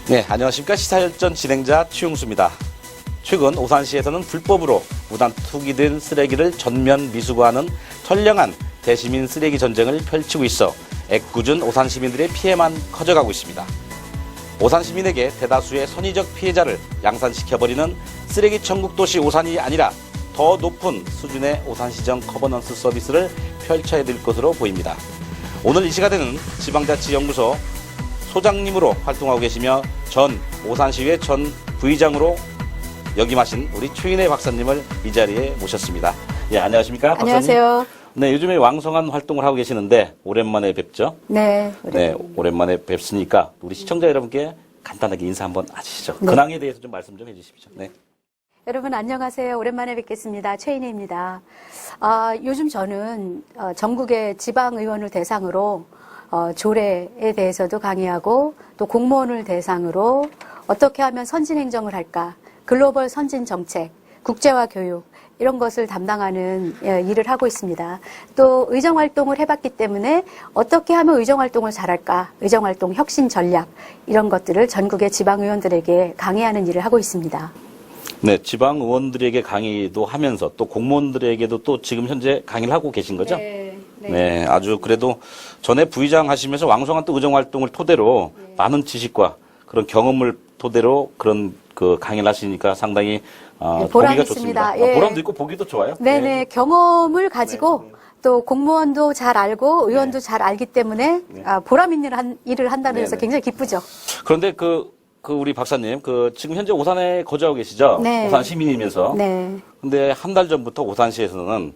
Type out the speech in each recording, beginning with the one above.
네, 안녕하십니까. 시사열전 진행자 최용수입니다. 최근 오산시에서는 불법으로 무단 투기된 쓰레기를 전면 미수거하는 선량한 대시민 쓰레기 전쟁을 펼치고 있어 애꿎은 오산 시민들의 피해만 커져가고 있습니다. 오산 시민에게 대다수의 선의적 피해자를 양산시켜버리는 쓰레기 천국 도시 오산이 아니라 더 높은 수준의 오산시정 거버넌스 서비스를 펼쳐야 될 것으로 보입니다. 오늘 이 시간에는 지방자치연구소 소장님으로 활동하고 계시며 전 오산시의회 전 부의장으로 역임하신 우리 최인혜 박사님을 이 자리에 모셨습니다. 예, 안녕하십니까? 박사님? 안녕하세요. 네, 요즘에 왕성한 활동을 하고 계시는데 오랜만에 뵙죠? 네. 오랜만에 뵙으니까 우리 시청자 여러분께 간단하게 인사 한번 하시죠. 네. 근황에 대해서 좀 말씀 좀 해주십시오. 네. 여러분 안녕하세요. 오랜만에 뵙겠습니다. 최인혜입니다. 요즘 저는 전국의 지방의원을 대상으로 조례에 대해서도 강의하고 또 공무원을 대상으로 어떻게 하면 선진행정을 할까, 글로벌 선진정책, 국제화 교육 이런 것을 담당하는 일을 하고 있습니다. 또 의정활동을 해봤기 때문에 어떻게 하면 의정활동을 잘할까, 의정활동 혁신 전략 이런 것들을 전국의 지방의원들에게 강의하는 일을 하고 있습니다. 네, 지방 의원들에게 강의도 하면서 또 공무원들에게도 또 지금 현재 강의를 하고 계신 거죠? 네, 아주 그래도 전에 부의장 하시면서 왕성한 또 의정 활동을 토대로 많은 지식과 그런 경험을 토대로 그런 그 강의를 하시니까 상당히 보기가 좋습니다. 예. 보람도 있고 보기도 좋아요. 네네, 경험을 가지고 또 공무원도 잘 알고 의원도 잘 알기 때문에 보람 있는 일을 한다는 데서 굉장히 기쁘죠. 그런데 그 우리 박사님, 지금 현재 오산에 거주하고 계시죠? 네. 오산 시민이면서. 네. 근데 한 달 전부터 오산시에서는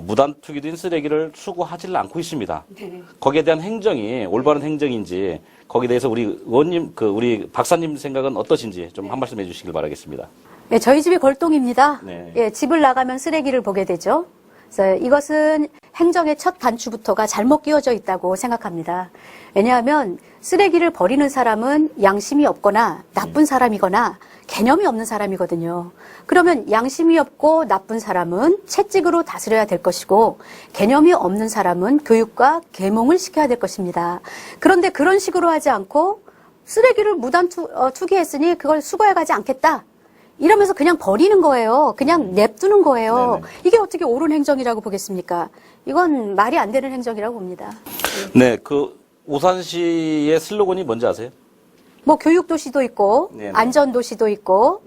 무단 투기된 쓰레기를 수거하지를 않고 있습니다. 네. 거기에 대한 행정이 올바른 행정인지 거기에 대해서 우리 의원님, 우리 박사님 생각은 어떠신지 좀 한 말씀 해주시길 바라겠습니다. 네, 저희 집이 골동입니다. 네. 예, 집을 나가면 쓰레기를 보게 되죠. 그래서 이것은 행정의 첫 단추부터가 잘못 끼워져 있다고 생각합니다. 왜냐하면 쓰레기를 버리는 사람은 양심이 없거나 나쁜 사람이거나 개념이 없는 사람이거든요. 그러면 양심이 없고 나쁜 사람은 채찍으로 다스려야 될 것이고 개념이 없는 사람은 교육과 계몽을 시켜야 될 것입니다. 그런데 그런 식으로 하지 않고 쓰레기를 무단 투기했으니 그걸 수거해 가지 않겠다. 이러면서 그냥 버리는 거예요. 그냥 냅두는 거예요. 네네. 이게 어떻게 옳은 행정이라고 보겠습니까? 이건 말이 안 되는 행정이라고 봅니다. 네, 오산시의 슬로건이 뭔지 아세요? 뭐 교육도시도 있고 네네. 안전도시도 있고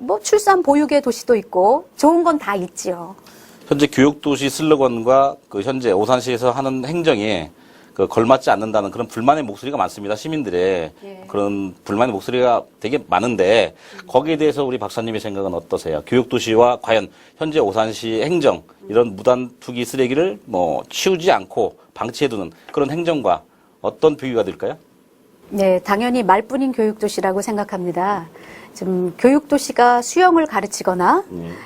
뭐 출산 보육의 도시도 있고 좋은 건 다 있지요. 현재 교육도시 슬로건과 현재 오산시에서 하는 행정이 걸맞지 않는다는 그런 불만의 목소리가 많습니다. 시민들의 그런 불만의 목소리가 되게 많은데 거기에 대해서 우리 박사님의 생각은 어떠세요? 교육도시와 과연 현재 오산시 행정 이런 무단 투기 쓰레기를 치우지 않고 방치해두는 그런 행정과 어떤 비교가 될까요? 네, 당연히 말뿐인 교육도시라고 생각합니다. 좀 교육도시가 수영을 가르치거나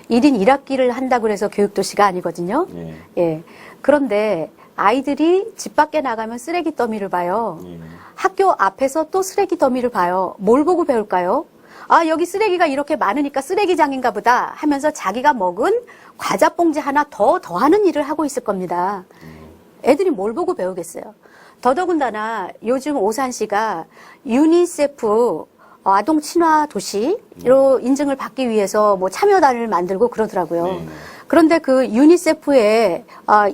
1인 1학기를 한다고 해서 교육도시가 아니거든요. 예. 그런데 아이들이 집 밖에 나가면 쓰레기 더미를 봐요. 학교 앞에서 또 쓰레기 더미를 봐요. 뭘 보고 배울까요? 아, 여기 쓰레기가 이렇게 많으니까 쓰레기장인가 보다 하면서 자기가 먹은 과자 봉지 하나 더하는 일을 하고 있을 겁니다. 애들이 뭘 보고 배우겠어요? 더더군다나 요즘 오산시가 유니세프 아동 친화 도시로 인증을 받기 위해서 뭐 참여단을 만들고 그러더라고요. 그런데 그 유니세프의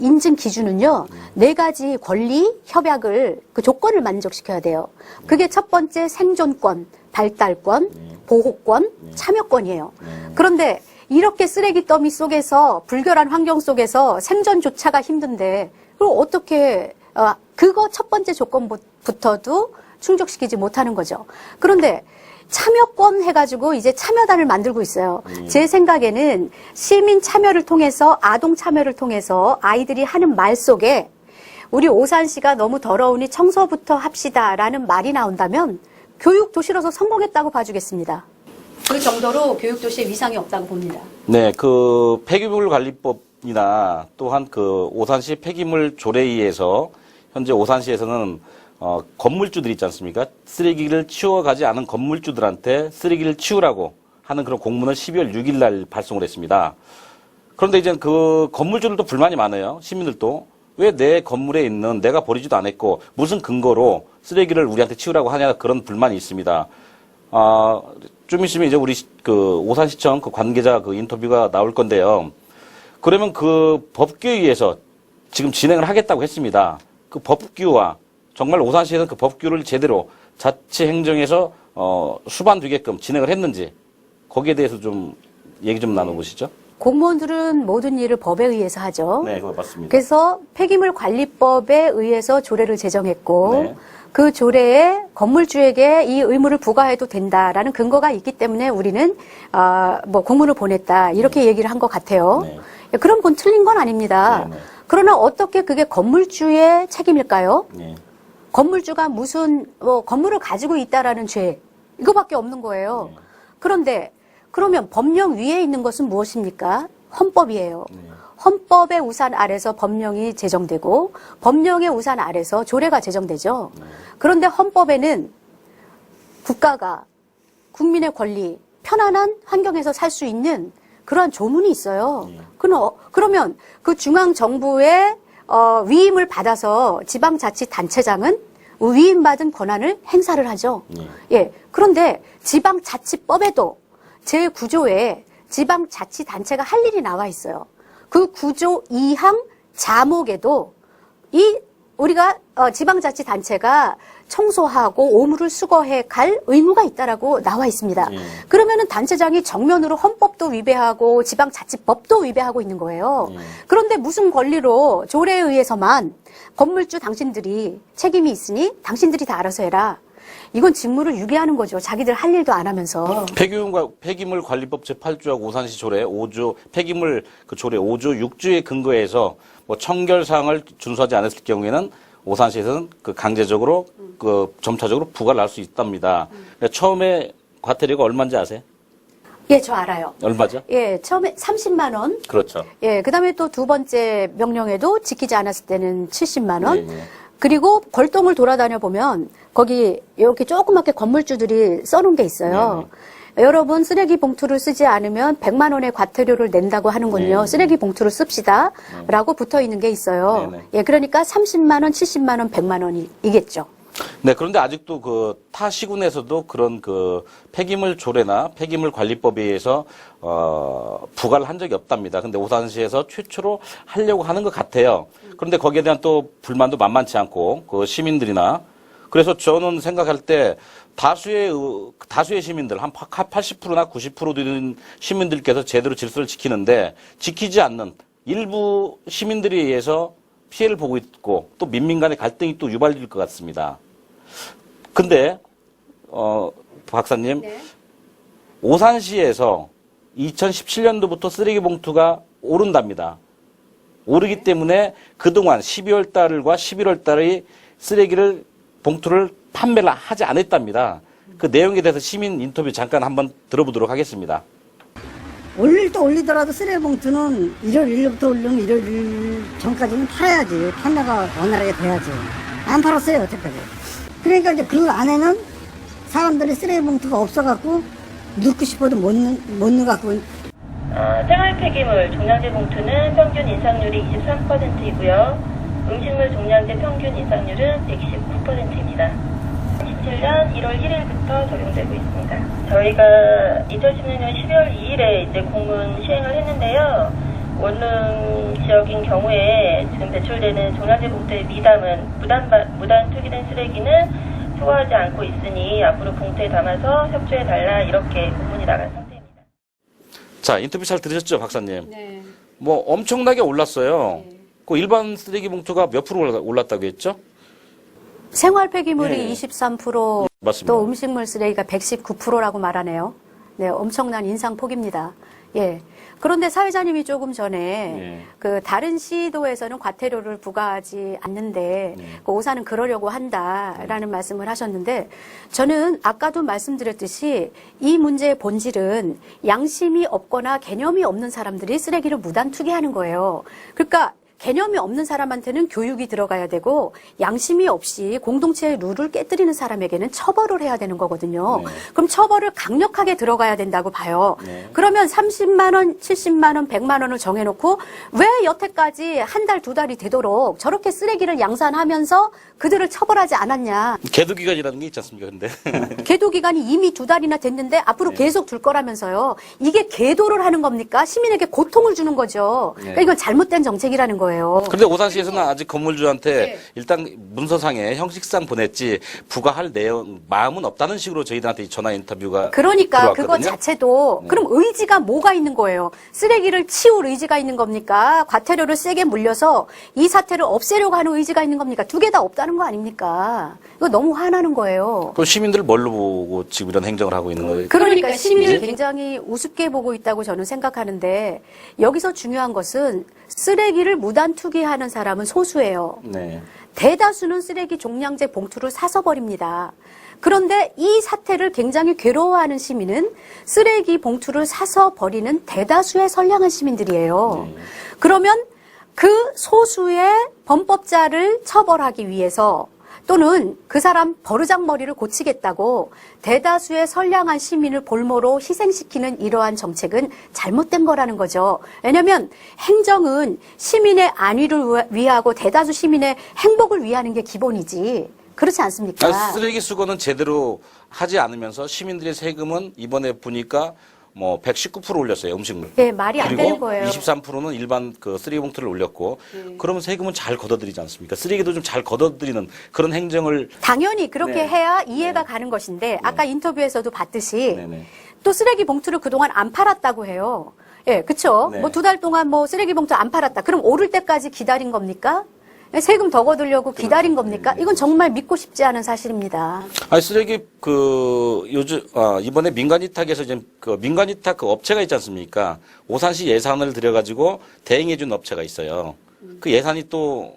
인증 기준은요, 4가지 권리, 협약을, 그 조건을 만족시켜야 돼요. 그게 첫 번째 생존권, 발달권, 보호권, 참여권이에요. 그런데 이렇게 쓰레기 더미 속에서, 불결한 환경 속에서 생존조차가 힘든데, 그걸 어떻게, 그거 첫 번째 조건부터도 충족시키지 못하는 거죠. 그런데 참여권 해가지고 이제 참여단을 만들고 있어요. 제 생각에는 시민 참여를 통해서, 아동 참여를 통해서 아이들이 하는 말 속에 우리 오산시가 너무 더러우니 청소부터 합시다라는 말이 나온다면 교육도시로서 성공했다고 봐주겠습니다. 그 정도로 교육도시에 위상이 없다고 봅니다. 네, 폐기물 관리법이나 또한 오산시 폐기물 조례위에서 현재 오산시에서는 건물주들 있지 않습니까? 쓰레기를 치워가지 않은 건물주들한테 쓰레기를 치우라고 하는 그런 공문을 12월 6일 날 발송을 했습니다. 그런데 이제 건물주들도 불만이 많아요. 시민들도. 왜 내 건물에 있는 내가 버리지도 않았고 무슨 근거로 쓰레기를 우리한테 치우라고 하냐 그런 불만이 있습니다. 좀 있으면 이제 우리 그 오산시청 그 관계자 그 인터뷰가 나올 건데요. 그러면 그 법규에 의해서 지금 진행을 하겠다고 했습니다. 그 법규와 정말 오산시에서 그 법규를 제대로 자치 행정에서 수반되게끔 진행을 했는지 거기에 대해서 좀 얘기 좀 나눠보시죠. 공무원들은 모든 일을 법에 의해서 하죠. 네, 그거 맞습니다. 그래서 폐기물 관리법에 의해서 조례를 제정했고 네. 그 조례에 건물주에게 이 의무를 부과해도 된다라는 근거가 있기 때문에 우리는 뭐 공문을 보냈다 이렇게 얘기를 한 것 같아요. 네. 그럼 그건 틀린 건 아닙니다. 네, 네. 그러나 어떻게 그게 건물주의 책임일까요? 네. 건물주가 무슨 건물을 가지고 있다라는 죄 이거밖에 없는 거예요. 네. 그런데 그러면 법령 위에 있는 것은 무엇입니까? 헌법이에요. 네. 헌법의 우산 아래서 법령이 제정되고 법령의 우산 아래서 조례가 제정되죠. 그런데 헌법에는 국가가 국민의 권리, 편안한 환경에서 살 수 있는 그러한 조문이 있어요. 그러면 그 중앙정부의 위임을 받아서 지방자치단체장은 위임받은 권한을 행사를 하죠. 예. 그런데 지방자치법에도 제9조에 지방자치단체가 할 일이 나와 있어요. 그 9조 2항 자목에도 우리가 지방자치단체가 청소하고 오물을 수거해 갈 의무가 있다라고 나와 있습니다. 그러면은 단체장이 정면으로 헌법도 위배하고 지방자치법도 위배하고 있는 거예요. 그런데 무슨 권리로 조례에 의해서만 건물주 당신들이 책임이 있으니 당신들이 다 알아서 해라. 이건 직무를 유기하는 거죠. 자기들 할 일도 안 하면서. 폐기물 관리법 제8조하고 오산시 조례 5조, 폐기물 그 조례 5조 6조에 근거해서 뭐 청결사항을 준수하지 않았을 경우에는 오산시에서는 그 강제적으로 그 점차적으로 부과를 할 수 있답니다. 처음에 과태료가 얼마인지 아세요? 예, 저 알아요. 얼마죠? 예, 처음에 30만 원. 그렇죠. 예, 그다음에 또 두 번째 명령에도 지키지 않았을 때는 70만 원. 네, 네. 그리고 벌동을 돌아다녀 보면 거기 이렇게 조그맣게 건물주들이 써놓은 게 있어요. 여러분 쓰레기 봉투를 쓰지 않으면 100만 원의 과태료를 낸다고 하는군요. 네. 쓰레기 봉투를 씁시다. 라고 붙어 있는 게 있어요. 네, 네. 예, 그러니까 30만 원, 70만 원, 100만 원이겠죠. 네, 그런데 아직도 그 타 시군에서도 그런 그 폐기물 조례나 폐기물 관리법에 의해서 부과를 한 적이 없답니다. 근데 오산시에서 최초로 하려고 하는 것 같아요. 그런데 거기에 대한 또 불만도 만만치 않고 그 시민들이나 그래서 저는 생각할 때 다수의 시민들 한 80%나 90% 되는 시민들께서 제대로 질서를 지키는데 지키지 않는 일부 시민들에 의해서 피해를 보고 있고 또 민민 간의 갈등이 또 유발될 것 같습니다. 근데 박사님, 네. 오산시에서 2017년도부터 쓰레기 봉투가 오른답니다. 오르기 때문에 그동안 12월 달과 11월 달의 쓰레기를 봉투를 판매를 하지 않았답니다. 그 내용에 대해서 시민 인터뷰 잠깐 한번 들어보도록 하겠습니다. 올릴 때 올리더라도 쓰레기 봉투는 1월 1일부터 올리면 1월 1일 전까지는 팔아야지. 판매가 원활하게 돼야지. 안 팔았어요, 여태까지. 그러니까 이제 그 안에는 사람들이 쓰레기 봉투가 없어갖고 넣고 싶어도 못 넣어갖고. 생활 폐기물 종량제 봉투는 평균 인상률이 23%이고요. 음식물 종량제 평균 인상률은 119%입니다. 2017년 1월 1일부터 적용되고 있습니다. 저희가 2016년 12월 2일에 이제 공문 시행을 했는데요. 원룸 지역인 경우에 지금 배출되는 종량제 봉투의 미담은 무단 투기된 쓰레기는 수거하지 않고 있으니 앞으로 봉투에 담아서 협조해달라 이렇게 공문이 나간 상태입니다. 자, 인터뷰 잘 들으셨죠, 박사님? 네. 뭐 엄청나게 올랐어요. 그 일반 쓰레기 봉투가 몇 프로 올랐다고 했죠? 생활 폐기물이 네. 23%, 맞습니다. 또 음식물 쓰레기가 119%라고 말하네요. 네, 엄청난 인상폭입니다. 예. 그런데 사회자님이 조금 전에 그 다른 시도에서는 과태료를 부과하지 않는데 그 오산은 그러려고 한다라는 말씀을 하셨는데 저는 아까도 말씀드렸듯이 이 문제의 본질은 양심이 없거나 개념이 없는 사람들이 쓰레기를 무단 투기하는 거예요. 그러니까 개념이 없는 사람한테는 교육이 들어가야 되고 양심이 없이 공동체의 룰을 깨뜨리는 사람에게는 처벌을 해야 되는 거거든요. 네. 그럼 처벌을 강력하게 들어가야 된다고 봐요. 네. 그러면 30만 원, 70만 원, 100만 원을 정해놓고 왜 여태까지 한 달, 두 달이 되도록 저렇게 쓰레기를 양산하면서 그들을 처벌하지 않았냐. 계도기간이라는 게 있지 않습니까? 근데 계도 기간이 이미 두 달이나 됐는데 앞으로 계속 둘 거라면서요. 이게 계도를 하는 겁니까? 시민에게 고통을 주는 거죠. 그러니까 이건 잘못된 정책이라는 거예요. 그런데 오산시에서는 아직 건물주한테 네. 일단 문서상에 형식상 보냈지 부과할 내용 마음은 없다는 식으로 저희들한테 전화 인터뷰가 그러니까 그거 들어왔거든요. 자체도 그럼 의지가 뭐가 있는 거예요? 쓰레기를 치울 의지가 있는 겁니까? 과태료를 세게 물려서 이 사태를 없애려고 하는 의지가 있는 겁니까? 두 개 다 없다는 거 아닙니까? 이거 너무 화나는 거예요. 그럼 시민들을 뭘로 보고 지금 이런 행정을 하고 있는 거예요? 그러니까 시민을 굉장히 우습게 보고 있다고 저는 생각하는데 여기서 중요한 것은 쓰레기를 무단 투기하는 사람은 소수예요. 네. 대다수는 쓰레기 종량제 봉투를 사서 버립니다. 그런데 이 사태를 굉장히 괴로워하는 시민은 쓰레기 봉투를 사서 버리는 대다수의 선량한 시민들이에요. 그러면 그 소수의 범법자를 처벌하기 위해서 또는 그 사람 버르장머리를 고치겠다고 대다수의 선량한 시민을 볼모로 희생시키는 이러한 정책은 잘못된 거라는 거죠. 왜냐하면 행정은 시민의 안위를 위하고 대다수 시민의 행복을 위하는 게 기본이지. 그렇지 않습니까? 쓰레기 수거는 제대로 하지 않으면서 시민들의 세금은 이번에 보니까 뭐 119% 올렸어요, 음식물. 네, 말이 안 되는 거예요. 그리고 23%는 일반 그 쓰레기 봉투를 올렸고, 그러면 세금은 잘 걷어들이지 않습니까? 쓰레기도 좀 잘 걷어들이는 그런 행정을. 당연히 그렇게 네. 해야 이해가 가는 것인데 아까 인터뷰에서도 봤듯이 네네. 또 쓰레기 봉투를 그동안 안 팔았다고 해요. 예, 그쵸? 네. 뭐 두 달 동안 뭐 쓰레기 봉투 안 팔았다. 그럼 오를 때까지 기다린 겁니까? 세금 더 거두려고 기다린 겁니까? 이건 정말 믿고 싶지 않은 사실입니다. 아니, 쓰레기, 이번에 민간위탁에서 이제 민간위탁 업체가 있지 않습니까? 오산시 예산을 들여가지고 대행해준 업체가 있어요. 그 예산이 또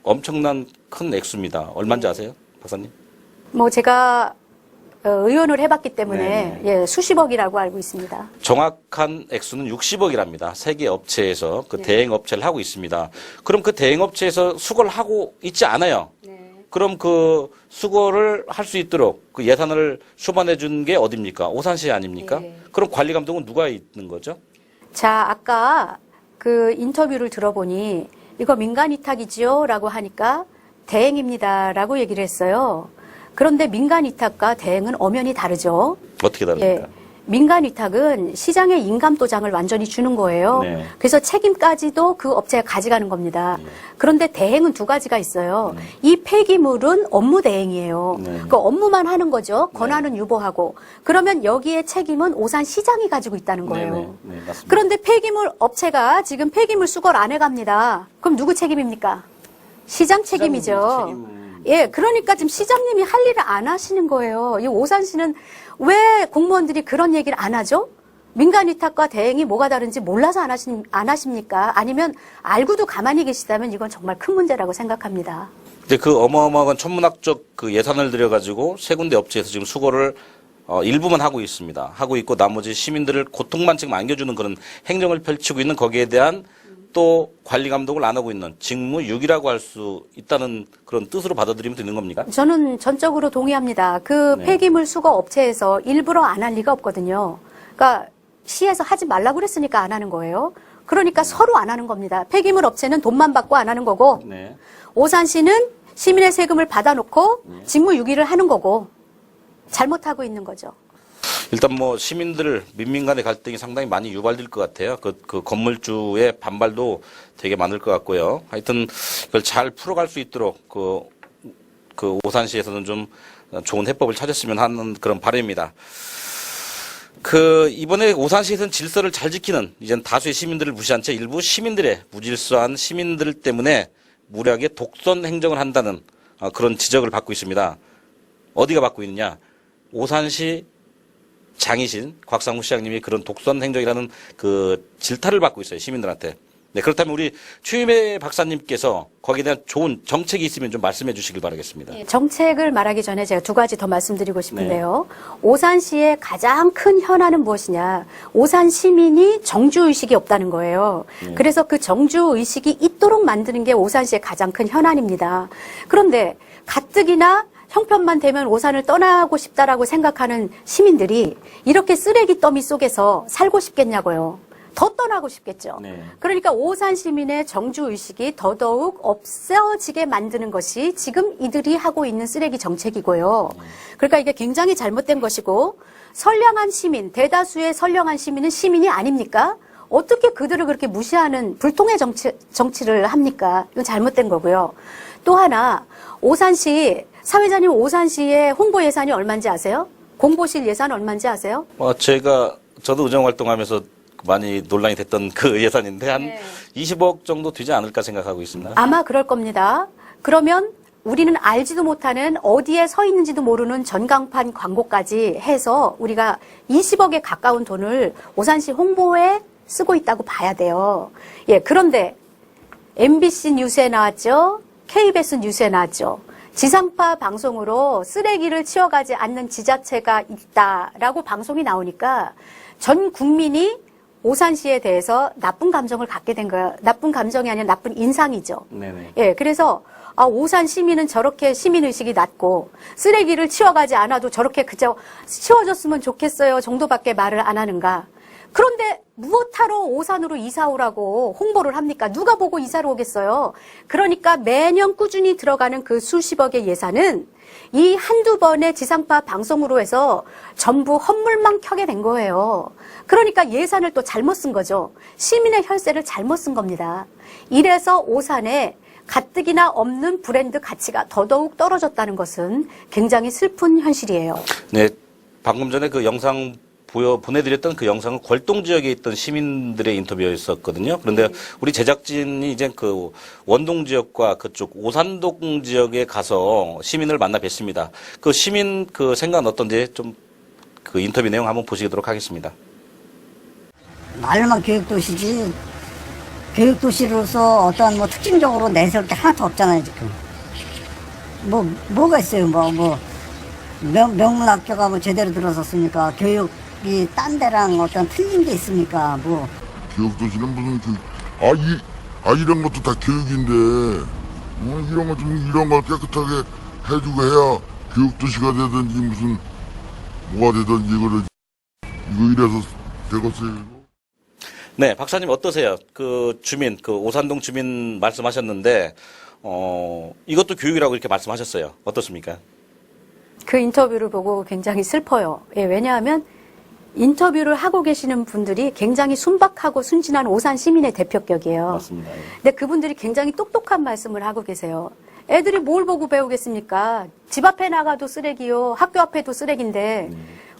엄청난 큰 액수입니다. 얼마인지 아세요? 박사님? 뭐 제가 의원을 해봤기 때문에 네네. 예, 수십억이라고 알고 있습니다. 정확한 액수는 60억이랍니다. 세계 업체에서 그 대행 업체를 하고 있습니다. 그럼 그 대행 업체에서 수거를 하고 있지 않아요. 그럼 그 수거를 할 수 있도록 그 예산을 수반해 준 게 어딥니까? 오산시 아닙니까? 그럼 관리 감독은 누가 있는 거죠? 자, 아까 그 인터뷰를 들어보니 이거 민간 위탁이지요? 라고 하니까 대행입니다. 라고 얘기를 했어요. 그런데 민간 위탁과 대행은 엄연히 다르죠. 어떻게 다릅니까? 예. 민간 위탁은 시장의 인감도장을 완전히 주는 거예요. 네. 그래서 책임까지도 그 업체가 가져가는 겁니다. 그런데 대행은 두 가지가 있어요. 이 폐기물은 업무 대행이에요. 네. 그 업무만 하는 거죠. 권한은 유보하고. 그러면 여기에 책임은 오산시장이 가지고 있다는 거예요. 네, 맞습니다. 그런데 폐기물 업체가 지금 폐기물 수거를 안 해갑니다. 그럼 누구 책임입니까? 시장 책임이죠. 예, 그러니까 지금 시장님이 할 일을 안 하시는 거예요. 이 오산시는 왜 공무원들이 그런 얘기를 안 하죠? 민간 위탁과 대행이 뭐가 다른지 몰라서 안 하십니까? 아니면 알고도 가만히 계시다면 이건 정말 큰 문제라고 생각합니다. 근데 그 어마어마한 천문학적 그 예산을 들여가지고 세 군데 업체에서 지금 수거를 일부만 하고 있습니다. 하고 있고 나머지 시민들을 고통만 지금 안겨주는 그런 행정을 펼치고 있는 거기에 대한 또 관리 감독을 안 하고 있는 직무유기라고 할 수 있다는 그런 뜻으로 받아들이면 되는 겁니까? 저는 전적으로 동의합니다. 그 네. 폐기물 수거 업체에서 일부러 안 할 리가 없거든요. 그러니까 시에서 하지 말라고 그랬으니까 안 하는 거예요. 그러니까 서로 안 하는 겁니다. 폐기물 업체는 돈만 받고 안 하는 거고 네. 오산시는 시민의 세금을 받아놓고 직무유기를 하는 거고 잘못하고 있는 거죠. 일단 뭐 시민들 민민 간의 갈등이 상당히 많이 유발될 것 같아요. 그 건물주의 반발도 되게 많을 것 같고요. 하여튼 이걸 잘 풀어갈 수 있도록 그 오산시에서는 좀 좋은 해법을 찾았으면 하는 그런 바람입니다. 이번에 오산시에서는 질서를 잘 지키는 이젠 다수의 시민들을 무시한 채 일부 시민들의 무질서한 시민들 때문에 무리하게 독선 행정을 한다는 그런 지적을 받고 있습니다. 어디가 받고 있느냐? 오산시 장이신 곽상무 시장님이 그런 독선 행정이라는 그 질타를 받고 있어요. 시민들한테. 네, 그렇다면 우리 추임혜 박사님께서 거기에 대한 좋은 정책이 있으면 좀 말씀해 주시길 바라겠습니다. 정책을 말하기 전에 제가 두 가지 더 말씀드리고 싶은데요. 오산시의 가장 큰 현안은 무엇이냐. 오산 시민이 정주의식이 없다는 거예요. 그래서 그 정주의식이 있도록 만드는 게 오산시의 가장 큰 현안입니다. 그런데 가뜩이나 형편만 되면 오산을 떠나고 싶다라고 생각하는 시민들이 이렇게 쓰레기 더미 속에서 살고 싶겠냐고요. 더 떠나고 싶겠죠. 네. 그러니까 오산 시민의 정주의식이 더더욱 없어지게 만드는 것이 지금 이들이 하고 있는 쓰레기 정책이고요. 그러니까 이게 굉장히 잘못된 것이고 선량한 시민, 대다수의 선량한 시민은 시민이 아닙니까? 어떻게 그들을 그렇게 무시하는 불통의 정치를 합니까? 이건 잘못된 거고요. 또 하나, 오산시, 사회자님 오산시의 홍보 예산이 얼마인지 아세요? 공보실 예산 얼마인지 아세요? 저도 의정 활동하면서 많이 논란이 됐던 그 예산인데 한 20억 정도 되지 않을까 생각하고 있습니다. 아마 그럴 겁니다. 그러면 우리는 알지도 못하는 어디에 서 있는지도 모르는 전광판 광고까지 해서 우리가 20억에 가까운 돈을 오산시 홍보에 쓰고 있다고 봐야 돼요. 예, 그런데 MBC 뉴스에 나왔죠. KBS 뉴스에 나왔죠. 지상파 방송으로 쓰레기를 치워가지 않는 지자체가 있다라고 방송이 나오니까 전 국민이 오산시에 대해서 나쁜 감정을 갖게 된 거예요. 나쁜 감정이 아니라 나쁜 인상이죠. 네네. 예, 그래서 오산 시민은 저렇게 시민의식이 낮고 쓰레기를 치워가지 않아도 저렇게 그저 치워줬으면 좋겠어요 정도밖에 말을 안 하는가. 그런데 무엇하러 오산으로 이사 오라고 홍보를 합니까? 누가 보고 이사를 오겠어요? 그러니까 매년 꾸준히 들어가는 그 수십억의 예산은 이 한두 번의 지상파 방송으로 해서 전부 헛물만 켜게 된 거예요. 그러니까 예산을 또 잘못 쓴 거죠. 시민의 혈세를 잘못 쓴 겁니다. 이래서 오산에 가뜩이나 없는 브랜드 가치가 더더욱 떨어졌다는 것은 굉장히 슬픈 현실이에요. 네, 방금 전에 그 영상 보내드렸던 그 영상은 골동 지역에 있던 시민들의 인터뷰였었거든요. 그런데 우리 제작진이 이제 그 원동 지역과 그쪽 오산동 지역에 가서 시민을 만나 뵀습니다. 그 시민 그 생각은 어떤지 좀 그 인터뷰 내용 한번 보시도록 하겠습니다. 말로만 교육도시지 교육도시로서 어떤 뭐 특징적으로 내세울 게 하나도 없잖아요 지금. 뭐가 있어요. 명문학교가 뭐 제대로 들어섰으니까 교육이 딴 데랑 어떤 틀린 게 있습니까? 뭐 교육도시는 무슨 이런 것도 다 교육인데 이런 걸 깨끗하게 해주고 해야 교육도시가 되든지 무슨 뭐가 되든지 이거 이래서 되겠어요. 네, 박사님 어떠세요? 그 주민, 그 오산동 주민 말씀하셨는데 이것도 교육이라고 이렇게 말씀하셨어요. 어떻습니까? 그 인터뷰를 보고 굉장히 슬퍼요. 예, 왜냐하면 인터뷰를 하고 계시는 분들이 굉장히 순박하고 순진한 오산 시민의 대표격이에요. 맞습니다. 예. 근데 그분들이 굉장히 똑똑한 말씀을 하고 계세요. 애들이 뭘 보고 배우겠습니까? 집 앞에 나가도 쓰레기요. 학교 앞에도 쓰레기인데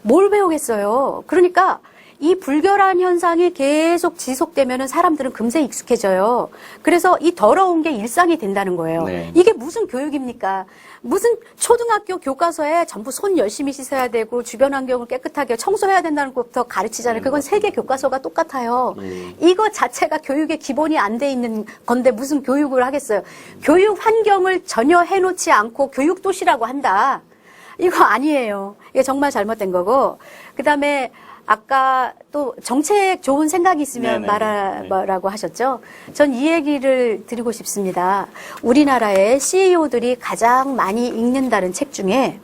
뭘 배우겠어요. 그러니까 이 불결한 현상이 계속 지속되면은 사람들은 금세 익숙해져요. 그래서 이 더러운 게 일상이 된다는 거예요. 네. 이게 무슨 교육입니까? 무슨 초등학교 교과서에 전부 손 열심히 씻어야 되고 주변 환경을 깨끗하게 청소해야 된다는 것부터 가르치잖아요. 그건 세계 교과서가 똑같아요. 이거 자체가 교육의 기본이 안 돼 있는 건데 무슨 교육을 하겠어요. 교육 환경을 전혀 해놓지 않고 교육도시라고 한다. 이거 아니에요. 이게 정말 잘못된 거고. 그다음에 아까 또 정책 좋은 생각이 있으면 말하라고 하셨죠. 전 이 얘기를 드리고 싶습니다. 우리나라의 CEO들이 가장 많이 읽는다는 책 중에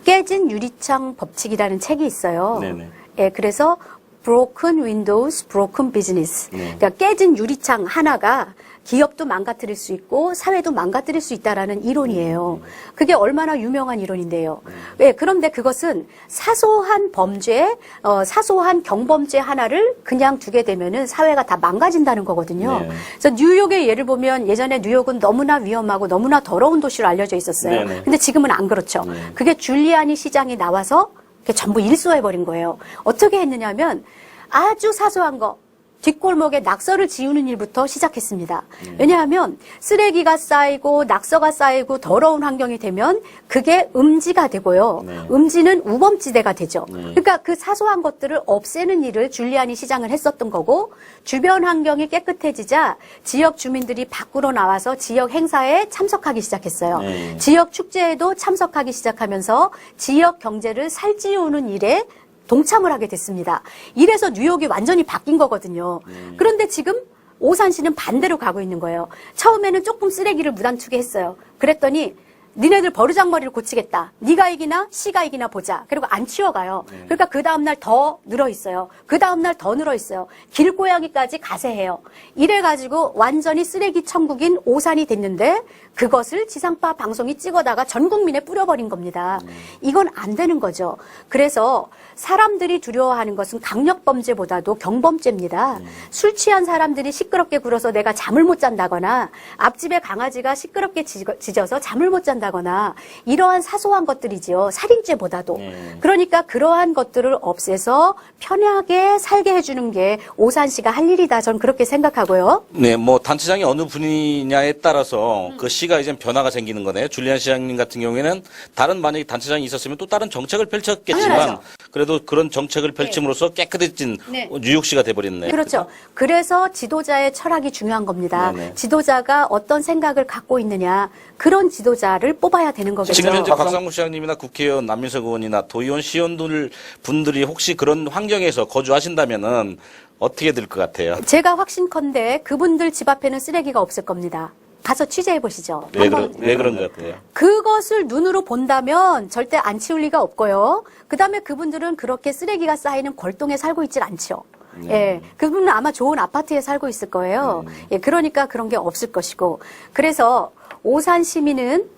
깨진 유리창 법칙이라는 책이 있어요. 네네. 예, 그래서 broken windows, broken business. 그러니까 깨진 유리창 하나가 기업도 망가뜨릴 수 있고 사회도 망가뜨릴 수 있다라는 이론이에요. 그게 얼마나 유명한 이론인데요. 예, 그런데 그것은 사소한 범죄, 사소한 경범죄 하나를 그냥 두게 되면은 사회가 다 망가진다는 거거든요. 네. 그래서 뉴욕의 예를 보면 예전에 뉴욕은 너무나 위험하고 너무나 더러운 도시로 알려져 있었어요. 네네. 근데 지금은 안 그렇죠. 그게 줄리아니 시장이 나와서 그게 전부 일소해버린 거예요. 어떻게 했느냐면 아주 사소한 거, 뒷골목에 낙서를 지우는 일부터 시작했습니다. 왜냐하면 쓰레기가 쌓이고 낙서가 쌓이고 더러운 환경이 되면 그게 음지가 되고요. 음지는 우범지대가 되죠. 그러니까 그 사소한 것들을 없애는 일을 줄리아니 시장은 했었던 거고, 주변 환경이 깨끗해지자 지역 주민들이 밖으로 나와서 지역 행사에 참석하기 시작했어요. 지역 축제에도 참석하기 시작하면서 지역 경제를 살찌우는 일에 동참을 하게 됐습니다. 이래서 뉴욕이 완전히 바뀐 거거든요. 그런데 지금 오산시는 반대로 가고 있는 거예요. 처음에는 조금 쓰레기를 무단 투기했어요. 그랬더니 니네들 버르장머리를 고치겠다. 네가 이기나 시가 이기나 보자. 그리고 안 치워가요. 그러니까 그 다음날 더 늘어있어요. 그 다음날 더 늘어있어요. 길고양이까지 가세해요. 이래가지고 완전히 쓰레기 천국인 오산이 됐는데 그것을 지상파 방송이 찍어다가 전 국민에 뿌려버린 겁니다. 이건 안 되는 거죠. 그래서 사람들이 두려워하는 것은 강력범죄보다도 경범죄입니다. 술 취한 사람들이 시끄럽게 굴어서 내가 잠을 못 잔다거나 앞집에 강아지가 시끄럽게 짖어서 잠을 못 잔다거나 이러한 사소한 것들이지요. 살인죄보다도. 그러니까 그러한 것들을 없애서 편하게 살게 해주는 게 오산시가 할 일이다. 전 그렇게 생각하고요. 네, 뭐 단체장이 어느 분이냐에 따라서 그 시가 이제 변화가 생기는 거네요. 줄리안 시장님 같은 경우에는 다른 만약에 단체장이 있었으면 또 다른 정책을 펼쳤겠지만 당연하죠. 그래도 그런 정책을 펼침으로써 깨끗해진 뉴욕시가 돼버렸네요. 그렇죠. 그래서 지도자의 철학이 중요한 겁니다. 지도자가 어떤 생각을 갖고 있느냐, 그런 지도자를 뽑아야 되는 거겠죠. 지금 현재 박상무 시장님이나 국회의원, 남민석 의원이나 도의원, 시의원분들이 혹시 그런 환경에서 거주하신다면은 어떻게 될 것 같아요? 제가 확신컨대 그분들 집 앞에는 쓰레기가 없을 겁니다. 가서 취재해 보시죠. 왜 그런 것 같아요? 그것을 눈으로 본다면 절대 안 치울 리가 없고요. 그다음에 그분들은 그렇게 쓰레기가 쌓이는 골동에 살고 있질 않죠. 예, 그분은 아마 좋은 아파트에 살고 있을 거예요. 예, 그러니까 그런 게 없을 것이고. 그래서 오산 시민은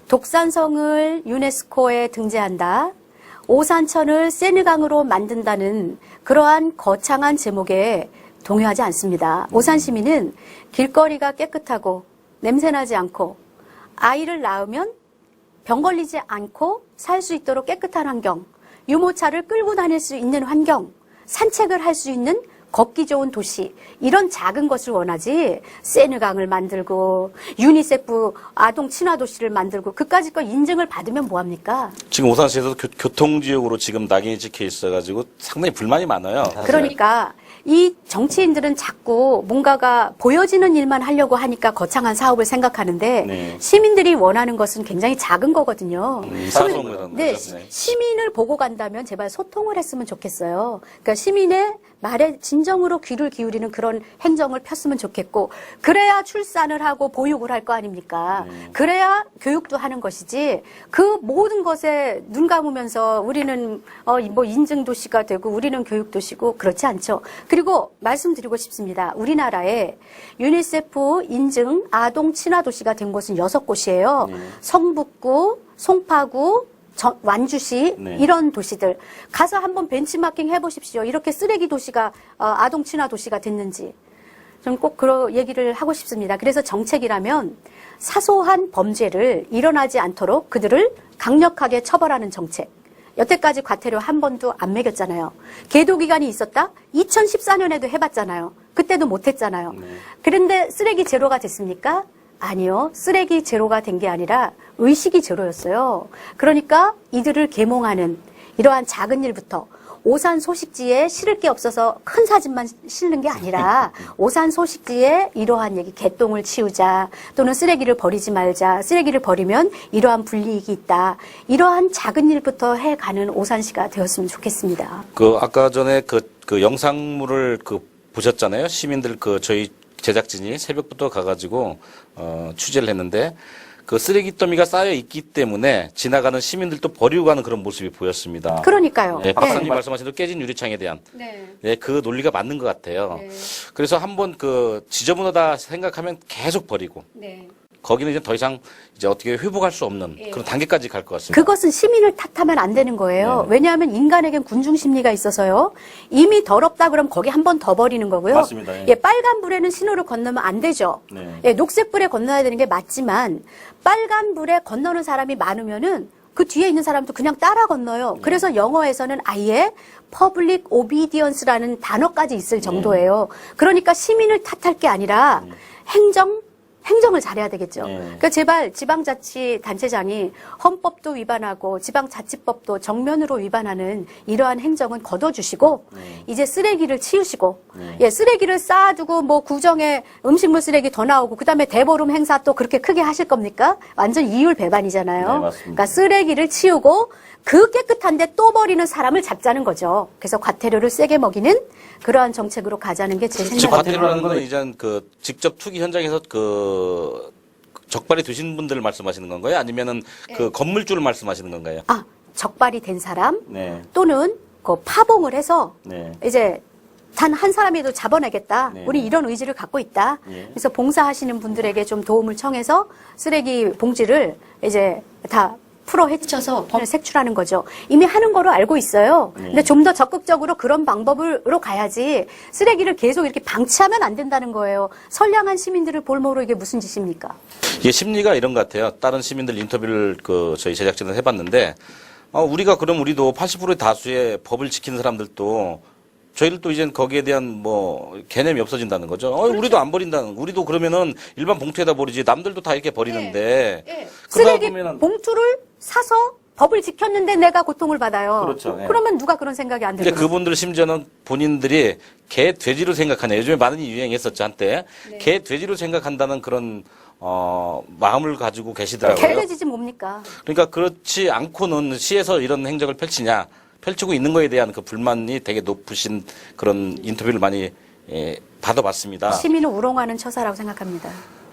독산성을 유네스코에 등재한다. 오산천을 세느강으로 만든다는 그러한 거창한 제목에 동의하지 않습니다. 오산 시민은 길거리가 깨끗하고 냄새나지 않고 아이를 낳으면 병 걸리지 않고 살 수 있도록 깨끗한 환경, 유모차를 끌고 다닐 수 있는 환경, 산책을 할 수 있는 걷기 좋은 도시, 이런 작은 것을 원하지 세느강을 만들고 유니세프 아동 친화 도시를 만들고 그까짓 거 인증을 받으면 뭐합니까? 지금 오산시에서도 교통지역으로 지금 낙인이 찍혀 있어가지고 상당히 불만이 많아요. 그러니까 이 정치인들은 자꾸 뭔가가 보여지는 일만 하려고 하니까 거창한 사업을 생각하는데 시민들이 원하는 것은 굉장히 작은 거거든요. 사소한 네, 거죠. 네. 시민을 보고 간다면 제발 소통을 했으면 좋겠어요. 그러니까 시민의 말에 진정으로 귀를 기울이는 그런 행정을 폈으면 좋겠고, 그래야 출산을 하고 보육을 할 거 아닙니까? 그래야 교육도 하는 것이지, 그 모든 것에 눈 감으면서 우리는 뭐 인증 도시가 되고 우리는 교육 도시고 그렇지 않죠. 그리고 말씀드리고 싶습니다. 우리나라에 유니세프 인증 아동 친화 도시가 된 곳은 6곳이에요. 성북구, 송파구, 완주시, 이런 도시들 가서 한번 벤치마킹 해보십시오. 이렇게 쓰레기 도시가 아동 친화 도시가 됐는지 좀 꼭 그런 얘기를 하고 싶습니다. 그래서 정책이라면 사소한 범죄를 일어나지 않도록 그들을 강력하게 처벌하는 정책. 여태까지 과태료 한 번도 안 매겼잖아요. 계도기간이 있었다? 2014년에도 해봤잖아요. 그때도 못했잖아요. 그런데 쓰레기 제로가 됐습니까? 아니요. 쓰레기 제로가 된 게 아니라 의식이 제로였어요. 그러니까 이들을 계몽하는 이러한 작은 일부터 오산 소식지에 실을 게 없어서 큰 사진만 실는 게 아니라 오산 소식지에 이러한 얘기, 개똥을 치우자 또는 쓰레기를 버리지 말자, 쓰레기를 버리면 이러한 불이익이 있다. 이러한 작은 일부터 해가는 오산시가 되었으면 좋겠습니다. 아까 전에 그 영상물을 보셨잖아요. 시민들 저희 제작진이 새벽부터 가가지고 취재를 했는데 그 쓰레기 더미가 쌓여 있기 때문에 지나가는 시민들도 버리고 가는 그런 모습이 보였습니다. 그러니까요. 네, 박사님 말씀하신 대로 깨진 유리창에 대한 그 논리가 맞는 것 같아요. 그래서 한번 지저분하다 생각하면 계속 버리고 거기는 이제 더 이상 이제 어떻게 회복할 수 없는 그런 단계까지 갈 것 같습니다. 그것은 시민을 탓하면 안 되는 거예요. 왜냐하면 인간에겐 군중 심리가 있어서요. 이미 더럽다 그러면 거기 한 번 더 버리는 거고요. 맞습니다. 예, 빨간 불에는 신호를 건너면 안 되죠. 예, 녹색 불에 건너야 되는 게 맞지만 빨간 불에 건너는 사람이 많으면은 그 뒤에 있는 사람도 그냥 따라 건너요. 그래서 영어에서는 아예 public obedience라는 단어까지 있을 정도예요. 그러니까 시민을 탓할 게 아니라 행정을 잘해야 되겠죠. 그러니까 제발 지방자치단체장이 헌법도 위반하고 지방자치법도 정면으로 위반하는 이러한 행정은 거둬주시고 이제 쓰레기를 치우시고 쓰레기를 쌓아두고 뭐 구정에 음식물 쓰레기 더 나오고 그다음에 대보름 행사 또 그렇게 크게 하실 겁니까? 완전 이율배반이잖아요. 네, 맞습니다. 그러니까 쓰레기를 치우고 그 깨끗한데 또 버리는 사람을 잡자는 거죠. 그래서 과태료를 세게 먹이는 그러한 정책으로 가자는 게 제 즉 생각입니다. 과태료라는 거는 이제 그 직접 투기 현장에서 그 적발이 되신 분들을 말씀하시는 건가요? 아니면은 그 건물주를 말씀하시는 건가요? 아, 적발이 된 사람 네. 또는 그 파봉을 해서 네. 이제 단 한 사람이라도 잡아내겠다. 네. 우리 이런 의지를 갖고 있다. 네. 그래서 봉사하시는 분들에게 좀 도움을 청해서 쓰레기 봉지를 이제 다 풀어 헤쳐서 범을 색출하는 거죠. 이미 하는 거로 알고 있어요. 근데 좀 더 적극적으로 그런 방법으로 가야지 쓰레기를 계속 이렇게 방치하면 안 된다는 거예요. 선량한 시민들을 볼모로 이게 무슨 짓입니까? 이게 심리가 이런 것 같아요. 다른 시민들 인터뷰를 저희 제작진은 해봤는데, 우리가 그럼 우리도 80%의 다수의 법을 지키는 사람들도 저희들도 이제 거기에 대한 뭐 개념이 없어진다는 거죠. 우리도 안 버린다는, 우리도 그러면은 일반 봉투에다 버리지 남들도 다 이렇게 버리는데. 그러다 쓰레기 보면은 봉투를 사서 법을 지켰는데 내가 고통을 받아요. 그렇죠. 예. 그러면 누가 그런 생각이 안 근데 들어요? 그분들 심지어는 본인들이 개, 돼지로 생각하네. 요즘에 많은 유행했었죠, 한때. 개, 돼지로 생각한다는 그런, 마음을 가지고 계시더라고요. 개돼지지 뭡니까? 그러니까 그렇지 않고는 시에서 이런 행적을 펼치고 있는 거에 대한 그 불만이 되게 높으신 그런 인터뷰를 많이 받아봤습니다. 시민을 우롱하는 처사라고 생각합니다.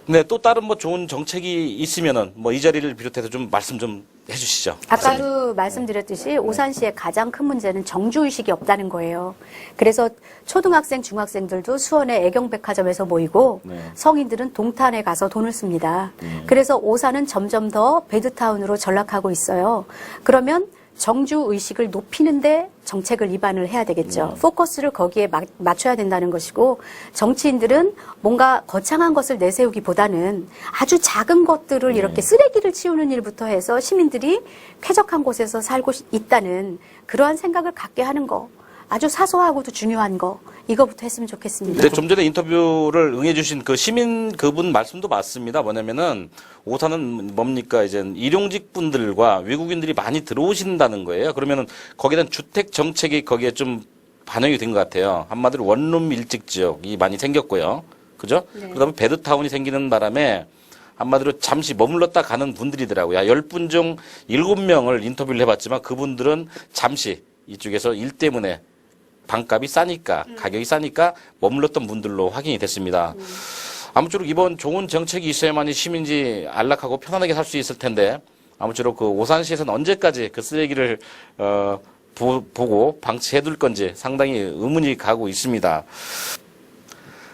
네, 또 다른 뭐 좋은 정책이 있으면은 뭐 이 자리를 비롯해서 좀 말씀 좀 해주시죠. 아까도 말씀드렸듯이 오산시의 가장 큰 문제는 정주의식이 없다는 거예요. 그래서 초등학생, 중학생들도 수원의 애경백화점에서 모이고 성인들은 동탄에 가서 돈을 씁니다. 그래서 오산은 점점 더 배드타운으로 전락하고 있어요. 그러면 정주의식을 높이는데 정책을 입안을 해야 되겠죠. 포커스를 거기에 맞춰야 된다는 것이고 정치인들은 뭔가 거창한 것을 내세우기보다는 아주 작은 것들을 이렇게 쓰레기를 치우는 일부터 해서 시민들이 쾌적한 곳에서 살고 있다는 그러한 생각을 갖게 하는 거. 아주 사소하고도 중요한 거. 이거부터 했으면 좋겠습니다. 근데 좀 전에 인터뷰를 응해주신 그 시민 그분 말씀도 맞습니다. 뭐냐면은 오산은 뭡니까 이제 일용직 분들과 외국인들이 많이 들어오신다는 거예요. 그러면은 거기에 대한 주택 정책이 거기에 좀 반영이 된 것 같아요. 한마디로 원룸 일찍 지역이 많이 생겼고요. 그죠? 그러다 보면 배드타운이 생기는 바람에 한마디로 잠시 머물렀다 가는 분들이더라고요. 10분 중 7명을 인터뷰를 해봤지만 그분들은 잠시 이쪽에서 일 때문에 방값이 싸니까 가격이 싸니까 머물렀던 분들로 확인이 됐습니다. 아무쪼록 이번 좋은 정책이 있어야만이 시민지 안락하고 편안하게 살 수 있을 텐데 아무쪼록 그 오산시에서는 언제까지 그 쓰레기를 보고 방치해둘 건지 상당히 의문이 가고 있습니다.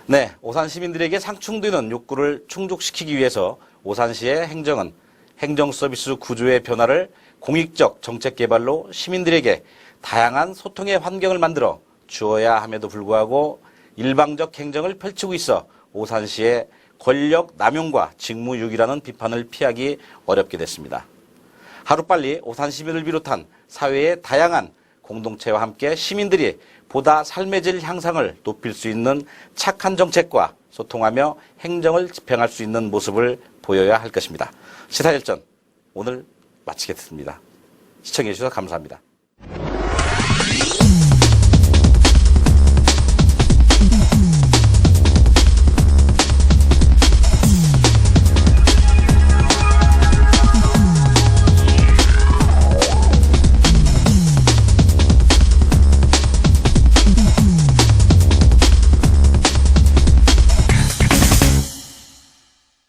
네, 오산 시민들에게 상충되는 욕구를 충족시키기 위해서 오산시의 행정은 행정서비스 구조의 변화를 공익적 정책 개발로 시민들에게 다양한 소통의 환경을 만들어 주어야 함에도 불구하고 일방적 행정을 펼치고 있어 오산시의 권력 남용과 직무유기라는 비판을 피하기 어렵게 됐습니다. 하루빨리 오산 시민을 비롯한 사회의 다양한 공동체와 함께 시민들이 보다 삶의 질 향상을 높일 수 있는 착한 정책과 소통하며 행정을 집행할 수 있는 모습을 보여야 할 것입니다. 시사일전 오늘 마치겠습니다. 시청해 주셔서 감사합니다.